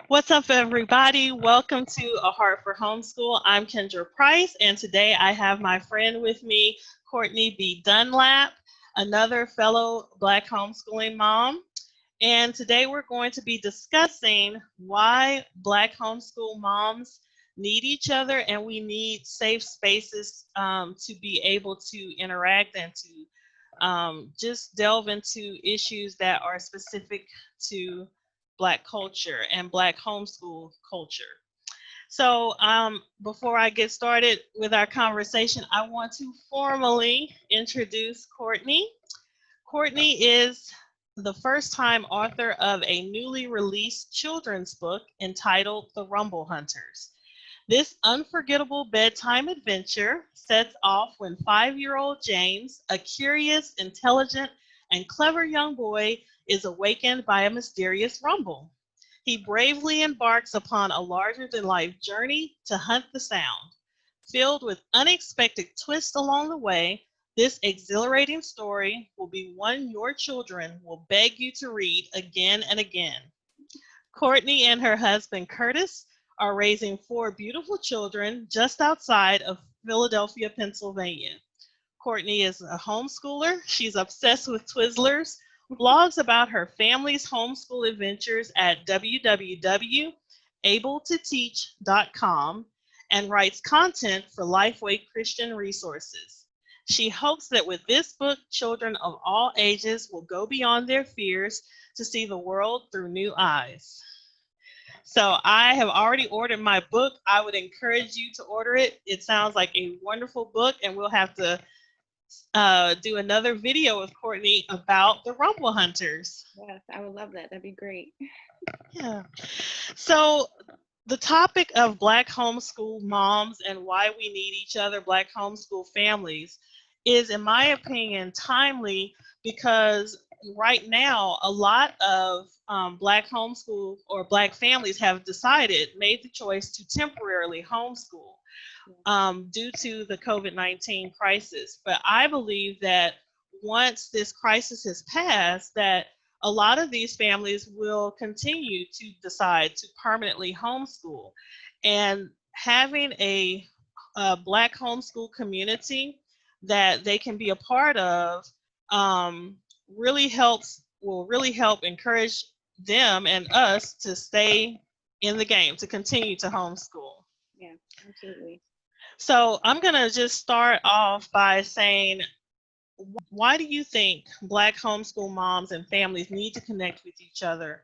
What's up, everybody? Welcome to A Heart for Homeschool. I'm Kendra Price, and today I have my friend with me, Courtney B. Dunlap, another fellow Black homeschooling mom. And today we're going to be discussing why Black homeschool moms need each other and we need safe spaces to be able to interact and to just delve into issues that are specific to Black culture and Black homeschool culture. So, before I get started with our conversation, I want to formally introduce Courtney. Courtney is the first time author of a newly released children's book entitled The Rumble Hunters. This unforgettable bedtime adventure sets off when 5-year-old James, a curious, intelligent, and clever young boy, is awakened by a mysterious rumble. He bravely embarks upon a larger than life journey to hunt the sound. Filled with unexpected twists along the way, this exhilarating story will be one your children will beg you to read again and again. Courtney and her husband Curtis are raising 4 beautiful children just outside of Philadelphia, Pennsylvania. Courtney is a homeschooler. She's obsessed with Twizzlers, blogs about her family's homeschool adventures at www.abletoteach.com, and writes content for Lifeway Christian Resources. She hopes that with this book, children of all ages will go beyond their fears to see the world through new eyes. So I have already ordered my book. I would encourage you to order it. It sounds like a wonderful book, and we'll have to do another video with Courtney about the Rumble Hunters. Yes, I would love that. That'd be great. Yeah. So the topic of Black homeschool moms and why we need each other, Black homeschool families, is, in my opinion, timely because right now a lot of Black homeschool or Black families have made the choice to temporarily homeschool due to the COVID-19 crisis. But I believe that once this crisis has passed, that a lot of these families will continue to decide to permanently homeschool. And having a Black homeschool community that they can be a part of um, will really help encourage them and us to stay in the game, to continue to homeschool. Yeah, absolutely. So I'm going to just start off by saying, why do you think Black homeschool moms and families need to connect with each other?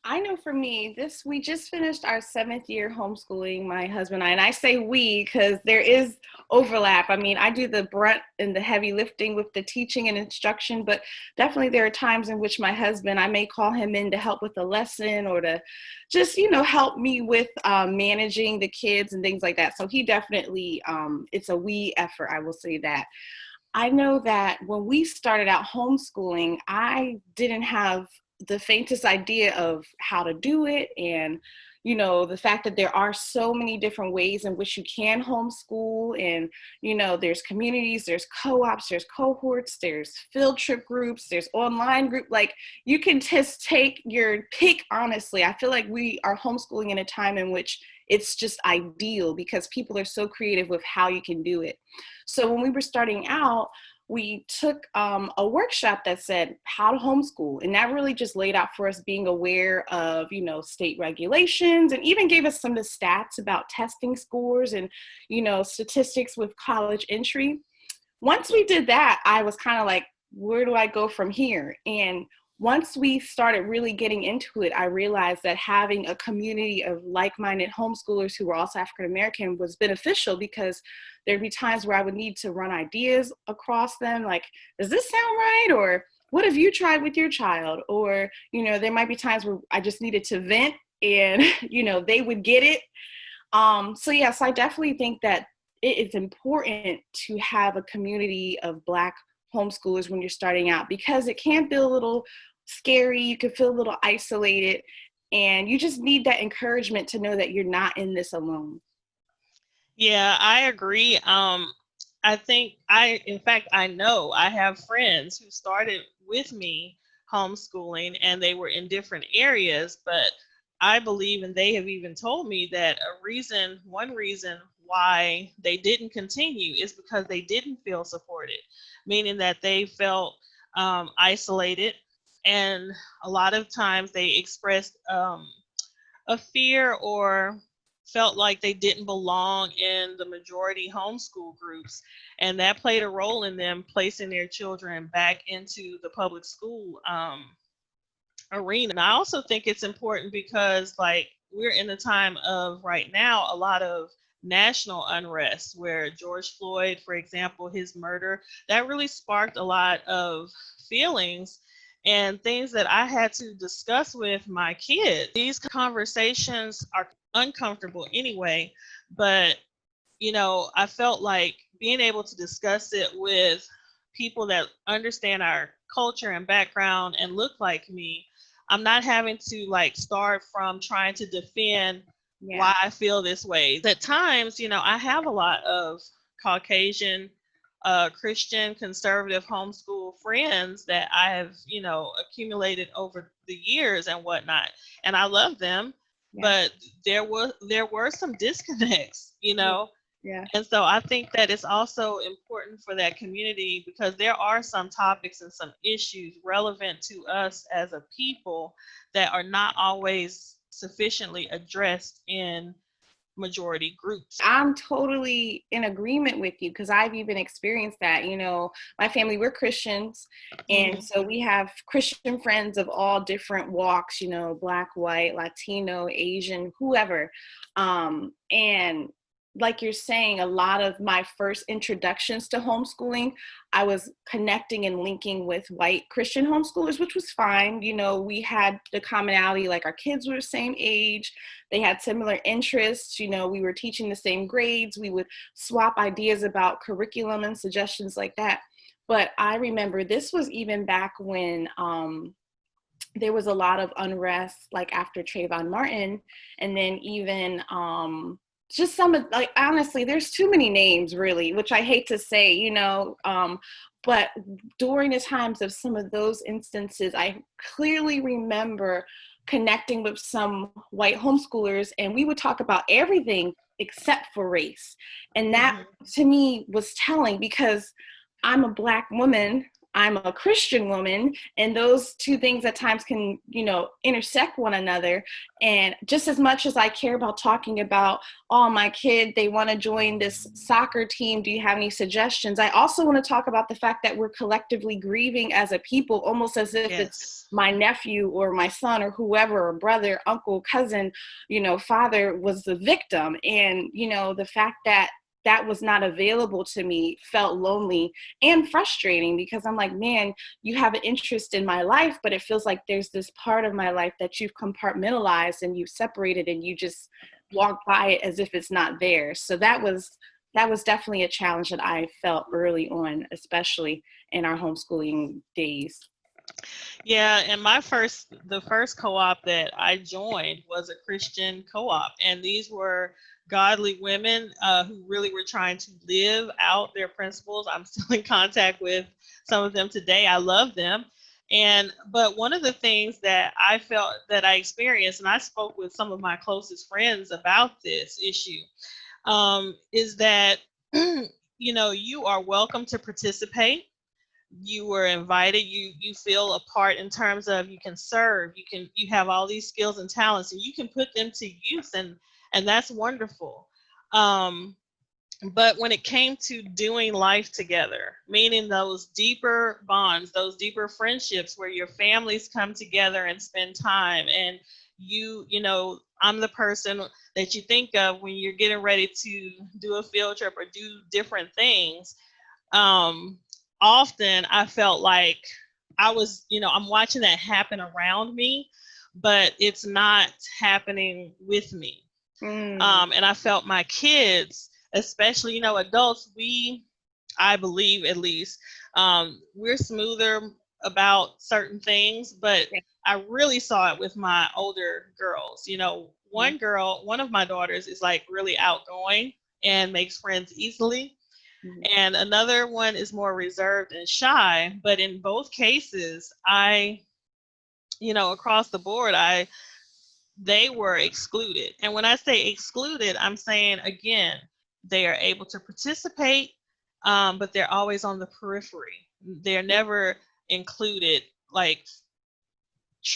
I know for me, we just finished our 7th year homeschooling, my husband and I say we because there is overlap. I mean, I do the brunt and the heavy lifting with the teaching and instruction, but definitely there are times in which my husband, I may call him in to help with a lesson or to just, help me with managing the kids and things like that. So he definitely, it's a we effort, I will say that. I know that when we started out homeschooling, I didn't have the faintest idea of how to do it. And, the fact that there are so many different ways in which you can homeschool. And, there's communities, there's co-ops, there's cohorts, there's field trip groups, there's online group. Like you can just take your pick, honestly. I feel like we are homeschooling in a time in which it's just ideal because people are so creative with how you can do it. So when we were starting out, we took a workshop that said how to homeschool. And that really just laid out for us being aware of, state regulations and even gave us some of the stats about testing scores and, statistics with college entry. Once we did that, I was kind of like, where do I go from here? And once we started really getting into it, I realized that having a community of like-minded homeschoolers who were also African-American was beneficial because there'd be times where I would need to run ideas across them, like, does this sound right? Or what have you tried with your child? Or, there might be times where I just needed to vent and, they would get it. So yes, I definitely think that it is important to have a community of Black homeschoolers when you're starting out because it can feel a little scary, you can feel a little isolated, and you just need that encouragement to know that you're not in this alone. Yeah, I agree. I think in fact, I know I have friends who started with me homeschooling, and they were in different areas, but I believe, and they have even told me that one reason why they didn't continue is because they didn't feel supported, meaning that they felt isolated, and a lot of times they expressed a fear or felt like they didn't belong in the majority homeschool groups. And that played a role in them placing their children back into the public school arena. And I also think it's important because, like, we're in the time of right now a lot of national unrest where George Floyd, for example, his murder, that really sparked a lot of feelings and things that I had to discuss with my kids. These conversations are uncomfortable anyway, but I felt like being able to discuss it with people that understand our culture and background and look like me, I'm not having to like start from trying to defend why I feel this way. At times, I have a lot of Caucasian, Christian, conservative homeschool friends that I have, accumulated over the years and whatnot, and I love them. Yeah. But there were some disconnects, Yeah. And so I think that it's also important for that community because there are some topics and some issues relevant to us as a people that are not always sufficiently addressed in majority groups. I'm totally in agreement with you because I've even experienced that. My family, we're Christians, and so we have Christian friends of all different walks, Black, white, Latino, Asian, whoever. And like you're saying, a lot of my first introductions to homeschooling, I was connecting and linking with white Christian homeschoolers, which was fine. We had the commonality, like our kids were the same age. They had similar interests. We were teaching the same grades. We would swap ideas about curriculum and suggestions like that. But I remember this was even back when there was a lot of unrest, like after Trayvon Martin, and then even just some of, like, honestly, there's too many names really, which I hate to say, but during the times of some of those instances, I clearly remember connecting with some white homeschoolers, and we would talk about everything except for race. And that to me was telling because I'm a Black woman, I'm a Christian woman, and those two things at times can, intersect one another. And just as much as I care about talking about, oh, my kid, they want to join this soccer team, do you have any suggestions? I also want to talk about the fact that we're collectively grieving as a people, almost as if it's my nephew or my son or whoever, or brother, uncle, cousin, father was the victim. And, the fact that was not available to me felt lonely and frustrating because I'm like, man, you have an interest in my life, but it feels like there's this part of my life that you've compartmentalized and you've separated and you just walk by it as if it's not there. So that was definitely a challenge that I felt early on, especially in our homeschooling days. Yeah, and the first co-op that I joined was a Christian co-op, and these were godly women who really were trying to live out their principles. I'm still in contact with some of them today. I love them. But one of the things that I felt that I experienced, and I spoke with some of my closest friends about this issue, is that, you are welcome to participate. You were invited, you feel a part in terms of you can serve, you have all these skills and talents and you can put them to use, and that's wonderful. But when it came to doing life together, meaning those deeper bonds, those deeper friendships where your families come together and spend time, and I'm the person that you think of when you're getting ready to do a field trip or do different things. Often I felt like I was, I'm watching that happen around me, but it's not happening with me. And I felt my kids, especially, adults, I believe at least, we're smoother about certain things, but I really saw it with my older girls. One of my daughters is like really outgoing and makes friends easily. And another one is more reserved and shy. But in both cases, I across the board, they were excluded. And when I say excluded, I'm saying, again, they are able to participate, but they're always on the periphery. They're never included, like,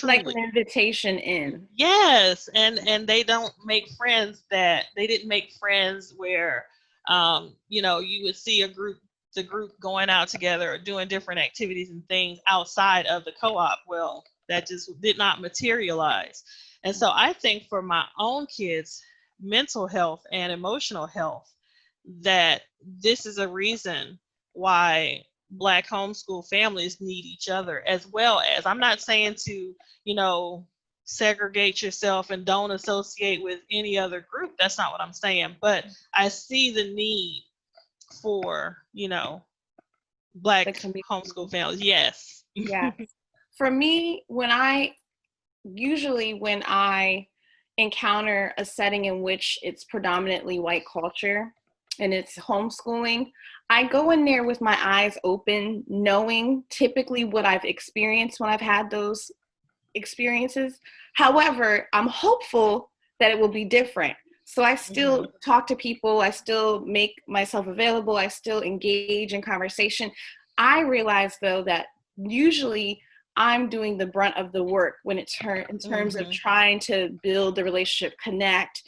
Like truly. an invitation in. Yes, and they don't make friends that they didn't make friends where, you would see the group going out together or doing different activities and things outside of the co-op. Well, that just did not materialize. And so I think for my own kids' mental health and emotional health, that this is a reason why Black homeschool families need each other, as well as, I'm not saying to, you know, segregate yourself and don't associate with any other group. That's not what I'm saying. But I see the need for, Black homeschool families. Yes. Yeah. For me, when I encounter a setting in which it's predominantly white culture and it's homeschooling, I go in there with my eyes open, knowing typically what I've experienced when I've had those experiences. However, I'm hopeful that it will be different. So I still talk to people, I still make myself available, I still engage in conversation. I realize, though, that usually I'm doing the brunt of the work when it's in terms of trying to build the relationship, connect,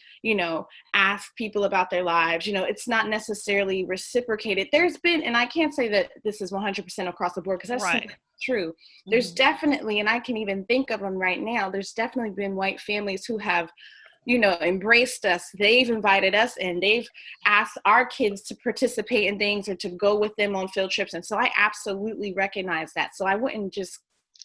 ask people about their lives. It's not necessarily reciprocated. There's been, and I can't say that this is 100% across the board, because that's Right. true. There's definitely, and I can even think of them right now, there's definitely been white families who have, embraced us. They've invited us and they've asked our kids to participate in things or to go with them on field trips. And so I absolutely recognize that. So I wouldn't just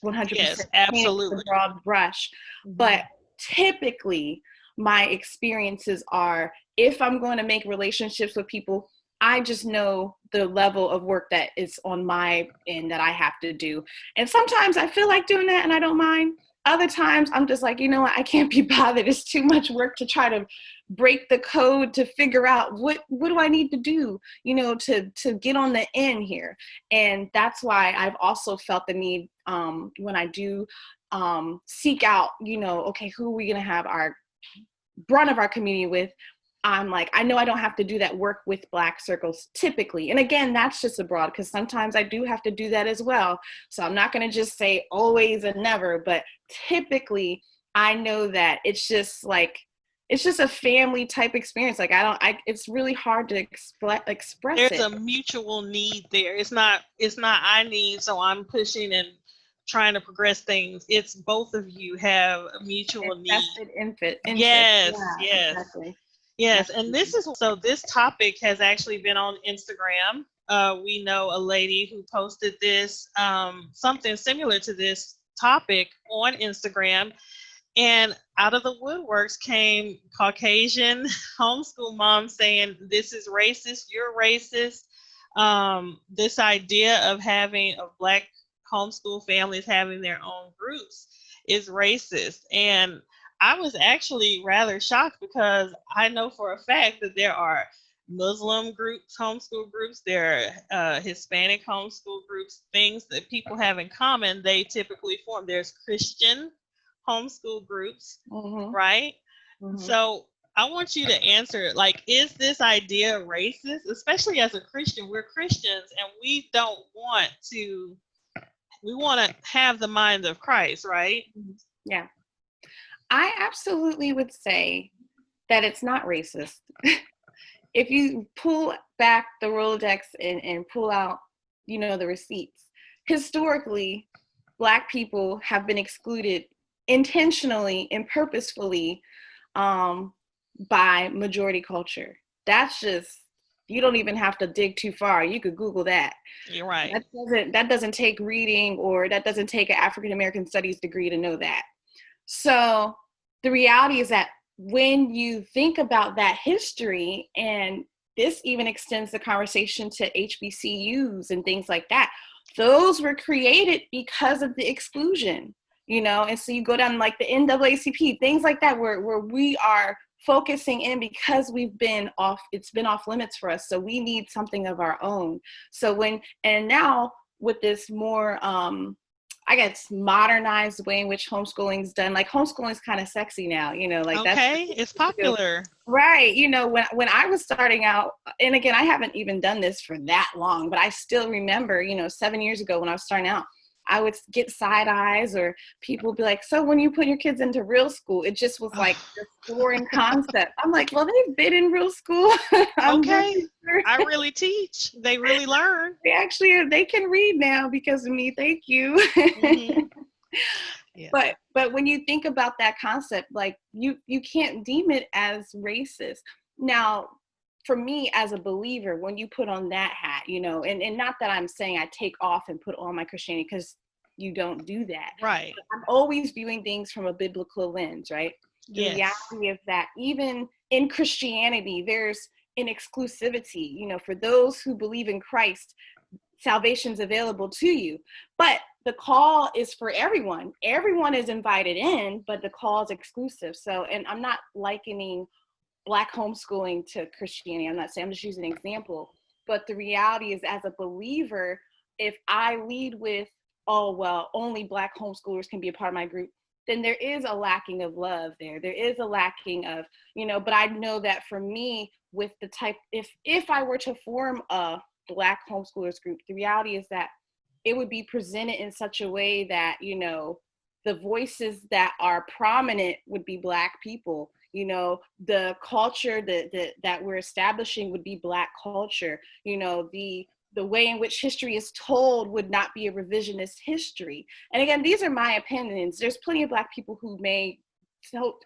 100% Yes, paint absolutely. the broad brush. But typically my experiences are, if I'm going to make relationships with people, I just know the level of work that is on my end that I have to do. And sometimes I feel like doing that and I don't mind. Other times I'm just like, what, I can't be bothered. It's too much work to try to break the code to figure out what do I need to do, to get on the end here. And that's why I've also felt the need, when I do seek out, okay, who are we going to have our brunt of our community with? I'm like, I know I don't have to do that work with Black circles typically. And again, that's just abroad, because sometimes I do have to do that as well. So I'm not going to just say always and never, but typically I know that it's just a family type experience. Like it's really hard to express There's it. a mutual need there. It's not I need, so I'm pushing and trying to progress things. It's both of you have a mutual need. Interest. Yes, Yeah, yes. exactly. Yes, and this topic has actually been on Instagram. We know a lady who posted this, something similar to this topic on Instagram, and out of the woodworks came Caucasian homeschool moms saying, this is racist, you're racist. This idea of Black homeschool families having their own groups is racist. And I was actually rather shocked, because I know for a fact that there are Muslim groups, homeschool groups, there are Hispanic homeschool groups, things that people have in common, they typically form. There's Christian homeschool groups, right? So I want you to answer, like, is this idea racist? Especially as a Christian, we're Christians and we want to have the mind of Christ, right? Yeah. I absolutely would say that it's not racist. If you pull back the Rolodex and pull out, the receipts, historically, Black people have been excluded intentionally and purposefully by majority culture. That's just, you don't even have to dig too far. You could Google that. You're right. That doesn't take reading, or that doesn't take an African American studies degree to know that. So the reality is that when you think about that history, and this even extends the conversation to HBCUs and things like that, those were created because of the exclusion, and so you go down like the NAACP, things like that, where we are focusing in because it's been off limits for us. So we need something of our own. So now with this more I guess, modernized way in which homeschooling is done. Like homeschooling is kind of sexy now, like that's Okay, it's popular. right. When I was starting out, and again, I haven't even done this for that long, but I still remember, 7 years ago when I was starting out, I would get side eyes or people would be like, so when you put your kids into real school, it just was like this foreign concept. I'm like, well, they've been in real school. I'm Okay, pretty sure I really teach. They really learn. they can read now because of me. Thank you. Hmm. Yeah. But when you think about that concept, like you can't deem it as racist. Now, for me as a believer, when you put on that hat, and not that I'm saying I take off and put on my Christianity, because you don't do that. Right. But I'm always viewing things from a biblical lens, right? The Yes. reality of that, even in Christianity, there's an exclusivity, for those who believe in Christ, salvation's available to you. But the call is for everyone. Everyone is invited in, but the call is exclusive. So, and I'm not likening Black homeschooling to Christianity. I'm not saying, I'm just using an example. But the reality is, as a believer, if I lead with, oh, well, only Black homeschoolers can be a part of my group, then there is a lacking of love there. There is a lacking of, but I know that for me, with the type, if I were to form a Black homeschoolers group, the reality is that it would be presented in such a way that, the voices that are prominent would be Black people. The culture that we're establishing would be Black culture. The way in which history is told would not be a revisionist history. And again, these are my opinions. There's plenty of Black people who may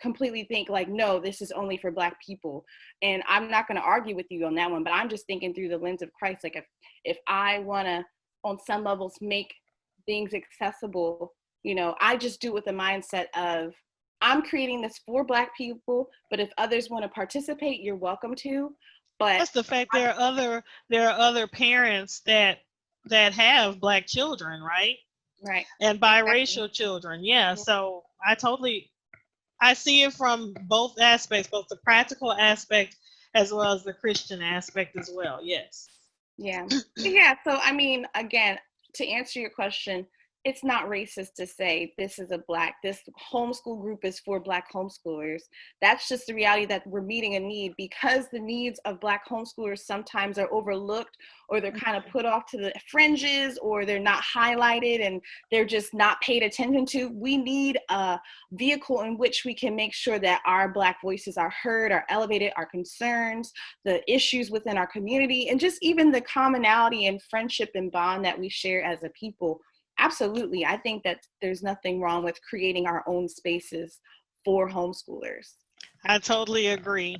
completely think like, no, this is only for Black people. And I'm not going to argue with you on that one, but I'm just thinking through the lens of Christ. Like if I want to, on some levels, make things accessible, I just do it with the mindset of, I'm creating this for Black people, but if others want to participate, you're welcome to. But That's the fact there are other parents that have Black children, right? right. And Exactly. biracial children. Yeah. So I see it from both aspects, both the practical aspect as well as the Christian aspect as well. Yes. Yeah. Yeah. So, I mean, again, to answer your question, it's not racist to say this homeschool group is for Black homeschoolers. That's just the reality that we're meeting a need, because the needs of Black homeschoolers sometimes are overlooked, or they're kind of put off to the fringes, or they're not highlighted and they're just not paid attention to. We need a vehicle in which we can make sure that our Black voices are heard, are elevated, our concerns, the issues within our community, and just even the commonality and friendship and bond that we share as a people. Absolutely. I think that there's nothing wrong with creating our own spaces for homeschoolers. I totally agree.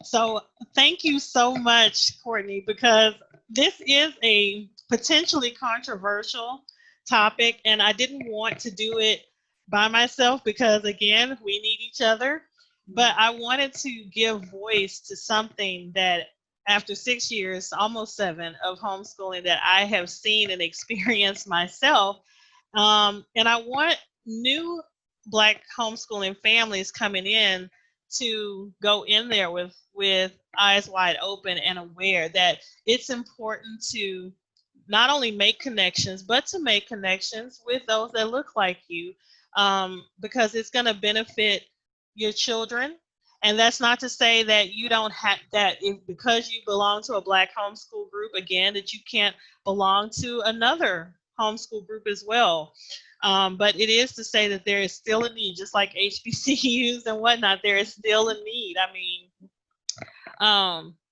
So thank you so much, Courtney, because this is a potentially controversial topic, and I didn't want to do it by myself because, again, we need each other. But I wanted to give voice to something that, after 6 years, almost 7, of homeschooling, that I have seen and experienced myself. And I want new Black homeschooling families coming in to go in there with eyes wide open and aware that it's important to not only make connections, but to make connections with those that look like you, because it's going to benefit your children. And that's not to say that you don't have that, if because you belong to a Black homeschool group, again, that you can't belong to another homeschool group as well. But it is to say that there is still a need, just like HBCUs and whatnot. There is still a need. I mean,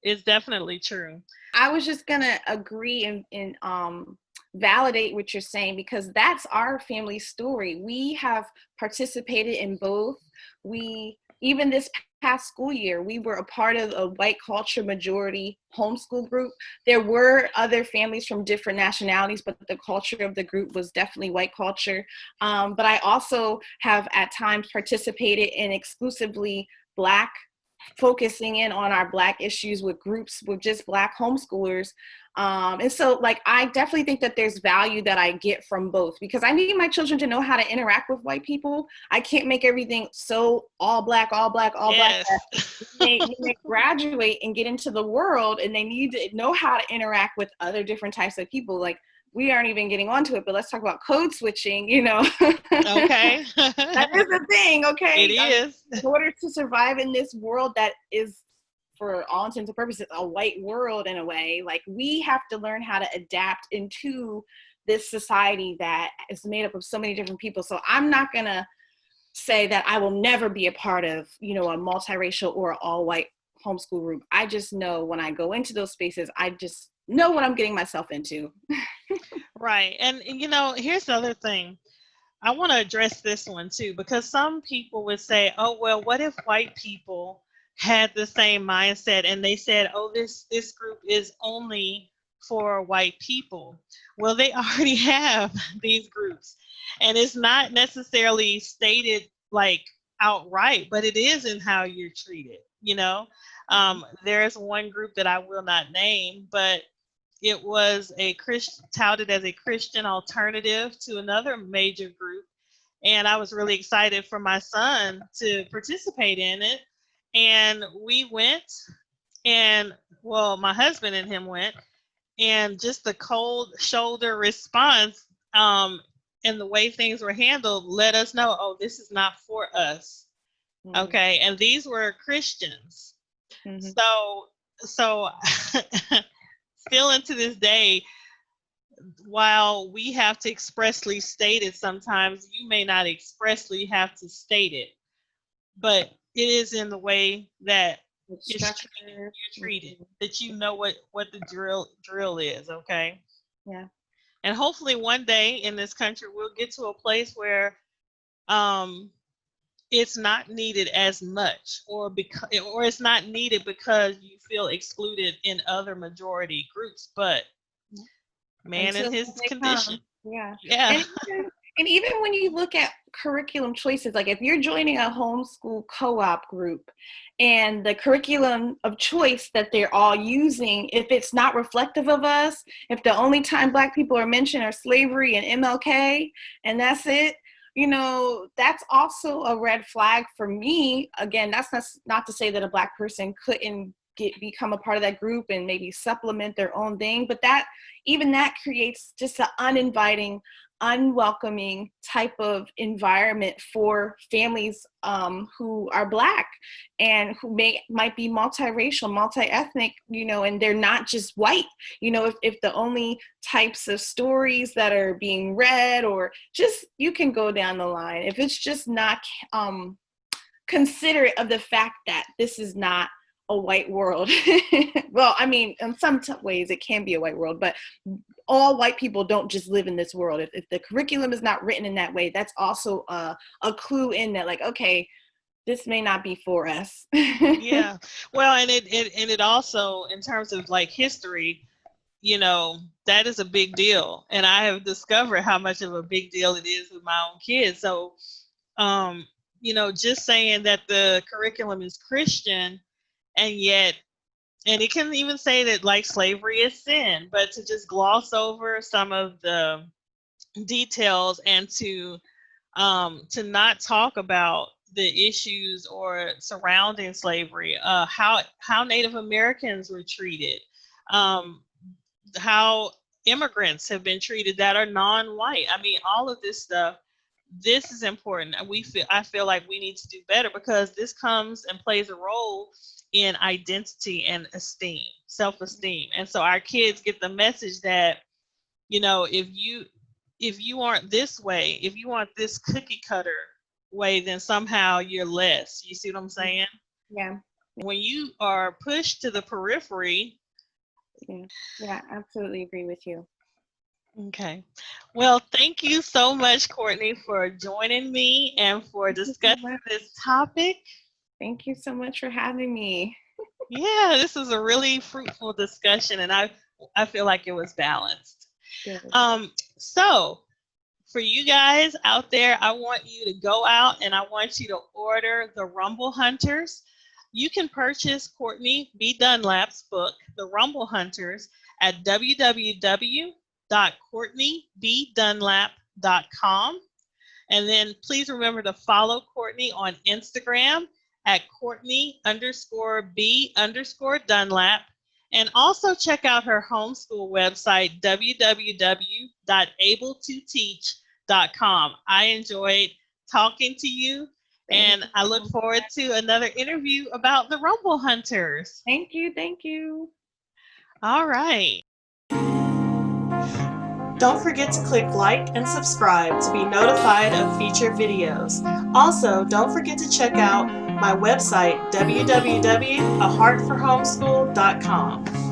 it's definitely true. I was just gonna agree and validate what you're saying, because that's our family story. We have participated in both. Even this past school year, we were a part of a white culture majority homeschool group. There were other families from different nationalities, but the culture of the group was definitely white culture. But I also have at times participated in exclusively Black, focusing in on our Black issues with groups with just Black homeschoolers. And so like, I definitely think that there's value that I get from both, because I need my children to know how to interact with white people. I can't make everything so all Black, all Black, all Black. Yes. When they graduate and get into the world, and they need to know how to interact with other different types of people. Like, we aren't even getting onto it, but let's talk about code switching, Okay. That is a thing, okay? It is. In order to survive in this world that is, for all intents and purposes, a white world in a way, like we have to learn how to adapt into this society that is made up of so many different people. So I'm not gonna say that I will never be a part of, a multiracial or all white homeschool group. I just know when I go into those spaces, I just know what I'm getting myself into. Right. And here's the other thing. I want to address this one too, because some people would say, oh, well, what if white people had the same mindset and they said, oh, this group is only for white people? Well, they already have these groups, and it's not necessarily stated like outright, but it is in how you're treated. There's one group that I will not name, but it was touted as a Christian alternative to another major group. And I was really excited for my son to participate in it. And we went, and my husband and him went, and just the cold shoulder response and the way things were handled let us know, oh, this is not for us. Mm-hmm. Okay. And these were Christians. Mm-hmm. So still into this day, while we have to expressly state it, sometimes you may not expressly have to state it, but it is in the way that you're treated, that you know what the drill is, okay? Yeah. And hopefully one day in this country we'll get to a place where it's not needed as much, or it's not needed because you feel excluded in other majority groups, but man in his condition. Yeah. And even when you look at curriculum choices, like if you're joining a homeschool co-op group and the curriculum of choice that they're all using, if it's not reflective of us, if the only time Black people are mentioned are slavery and MLK, and that's it, that's also a red flag for me. Again, that's not to say that a Black person couldn't become a part of that group and maybe supplement their own thing, but that creates just an uninviting, unwelcoming type of environment for families who are Black and who might be multiracial, multi-ethnic, and they're not just white. If the only types of stories that are being read, or just, you can go down the line, if it's just not considerate of the fact that this is not a white world. Well, I mean, in some ways it can be a white world, but all white people don't just live in this world. If the curriculum is not written in that way, that's also a clue in that, like, okay, this may not be for us. Yeah. Well, and it also, in terms of like history, that is a big deal. And I have discovered how much of a big deal it is with my own kids. So, just saying that the curriculum is Christian, and it can even say that like slavery is sin, but to just gloss over some of the details and to not talk about the issues or surrounding slavery, how Native Americans were treated, how immigrants have been treated that are non-white. I mean, all of this stuff. This is important. I feel like we need to do better, because this comes and plays a role in identity and self-esteem. And so our kids get the message that, if you aren't this way, if you aren't this cookie cutter way, then somehow you're less. You see what I'm saying? Yeah. When you are pushed to the periphery. Yeah, absolutely agree with you. Okay. Well, thank you so much, Courtney, for joining me and for discussing this topic. Thank you so much for having me. Yeah, this is a really fruitful discussion, and I feel like it was balanced. Good. So for you guys out there, I want you to go out and I want you to order The Rumble Hunters. You can purchase Courtney B. Dunlap's book, The Rumble Hunters, at www.courtneybdunlap.com. And then please remember to follow Courtney on Instagram at Courtney_B_Dunlap. And also check out her homeschool website, www.abletoteach.com. I enjoyed talking to you, and I look forward to another interview about the Rumble Hunters. Thank you. Thank you. All right. Don't forget to click like and subscribe to be notified of future videos. Also, don't forget to check out my website, www.aheartforhomeschool.com.